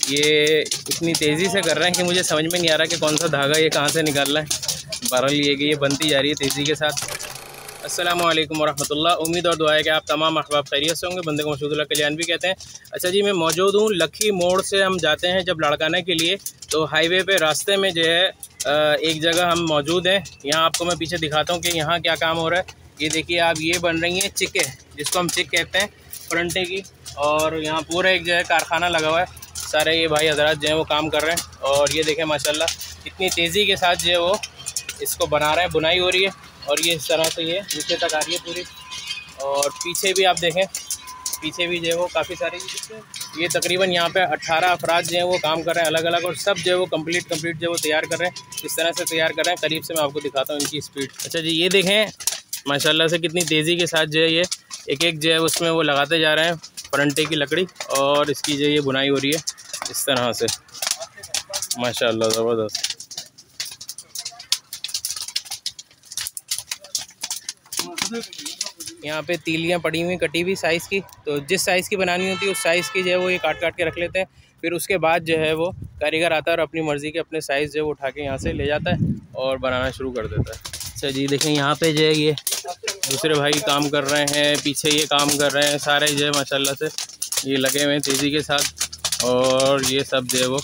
ये इतनी तेज़ी से कर रहे हैं कि मुझे समझ में नहीं आ रहा कि कौन सा धागा ये कहाँ से निकाल रहा है। बहरहाल ये बनती जा रही है तेज़ी के साथ। अस्सलामु अलैकुम वरहमतुल्लाह। उम्मीद और दुआ है कि आप तमाम अहबाब खैरियत से होंगे। बंदे को मशहूदुल्लाह कल्याण भी कहते हैं। अच्छा जी, मैं मौजूद हूँ लखी मोड़ से। हम जाते हैं जब लड़काना के लिए, तो हाईवे पे रास्ते में जो है एक जगह हम मौजूद हैं। यहाँ आपको मैं पीछे दिखाता हूँ कि यहाँ क्या काम हो रहा है। ये देखिए आप, ये बन रही हैं चिक्के, जिसको हम चिक कहते हैं, फरंटे की। और यहाँ पूरा एक जो है कारखाना लगा हुआ है। सारे ये भाई हजरात जो हैं वो काम कर रहे हैं। और ये देखें माशाल्लाह कितनी तेज़ी के साथ जो है वो इसको बना रहे हैं, बुनाई हो रही है। और ये इस तरह से ये नीचे तक आ रही है पूरी। और पीछे भी आप देखें, पीछे भी जो है वो काफ़ी सारी, ये तकरीबन यहाँ पे 18 अफराद जो हैं वो काम कर रहे हैं अलग अलग। और सब जो है वो कंप्लीट जो है वो तैयार कर रहे हैं। इस तरह से तैयार कर रहे हैं। करीब से मैं आपको दिखाता हूँ इनकी स्पीड। अच्छा जी, ये देखें माशाल्लाह से कितनी तेज़ी के साथ जो है ये एक जो है उसमें वो लगाते जा रहे हैं फरंटे की लकड़ी। और इसकी जो ये बुनाई हो रही है इस तरह से, माशाल्लाह ज़बरदस्त। यहाँ पे तीलियाँ पड़ी हुई कटी हुई साइज़ की, तो जिस साइज़ की बनानी होती है उस साइज़ की जो है वो ये काट के रख लेते हैं। फिर उसके बाद जो है वो कारीगर आता है और अपनी मर्ज़ी के अपने साइज़ जो है वो उठा के यहाँ से ले जाता है और बनाना शुरू कर देता है। अच्छा जी, देखें यहाँ पे जो है ये दूसरे भाई काम कर रहे हैं, पीछे ये काम कर रहे हैं, सारे जो है माशाल्लाह से ये लगे हुए हैं तेज़ी के साथ। और ये सब जो है वो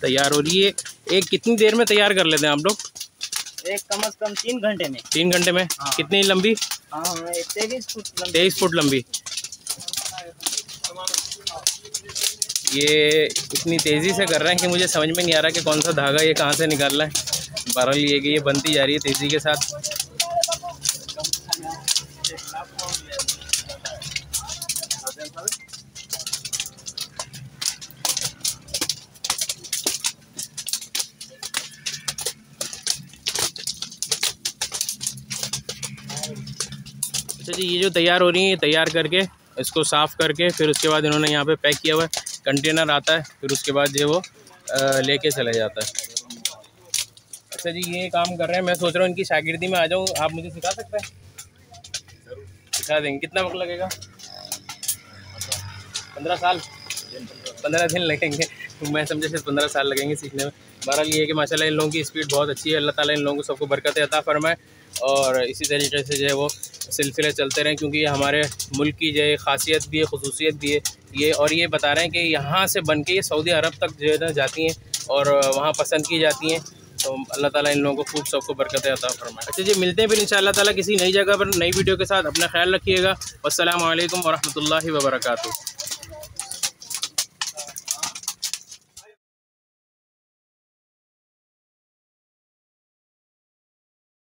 तैयार हो रही है। एक कितनी देर में तैयार कर लेते हैं आप लोग? एक कम से कम 3 घंटे में। 3 घंटे में? हाँ। कितनी लंबी? 23 फुट लंबी। ये इतनी तेज़ी से कर रहे हैं कि मुझे समझ में नहीं आ रहा कि कौन सा धागा ये कहाँ से निकाल रहा है। बहरहाल ये बनती जा रही है तेज़ी के साथ। अच्छा जी, ये जो तैयार हो रही है, ये तैयार करके इसको साफ़ करके फिर उसके बाद इन्होंने यहाँ पे पैक किया हुआ है। कंटेनर आता है, फिर उसके बाद जो वो लेके चला जाता है। अच्छा जी, ये काम कर रहे हैं। मैं सोच रहा हूँ इनकी शागिर्दी में आ जाऊँ। आप मुझे सिखा सकते हैं? सिखा देंगे। कितना वक्त लगेगा? 15 साल? 15 दिन लगेंगे। मैं समझा सिर्फ 15 साल लगेंगे सीखने में। बहरहाल ये है कि माशाल्लाह इन लोगों की स्पीड बहुत अच्छी है। अल्लाह ताला इन लोगों को सबको बरकत अता फरमाए और इसी तरीके से जो है वो सिलसिले चलते रहें, क्योंकि ये हमारे मुल्क की जो है ख़ासियत भी है, ख़ुसूसियत भी है ये। और ये बता रहे हैं कि यहाँ से बन के ये सऊदी अरब तक जो है ना जाती हैं और वहाँ पसंद की जाती हैं। तो अल्लाह ताला इन लोगों को खूब सबको बरकत अता फरमाए। अच्छा जी, मिलते हैं फिर इंशाअल्लाह ताला किसी नई जगह पर नई वीडियो के साथ। अपना ख्याल रखिएगा। वस्सलामु अलैकुम वरहमतुल्लाहि वबरकातुहू।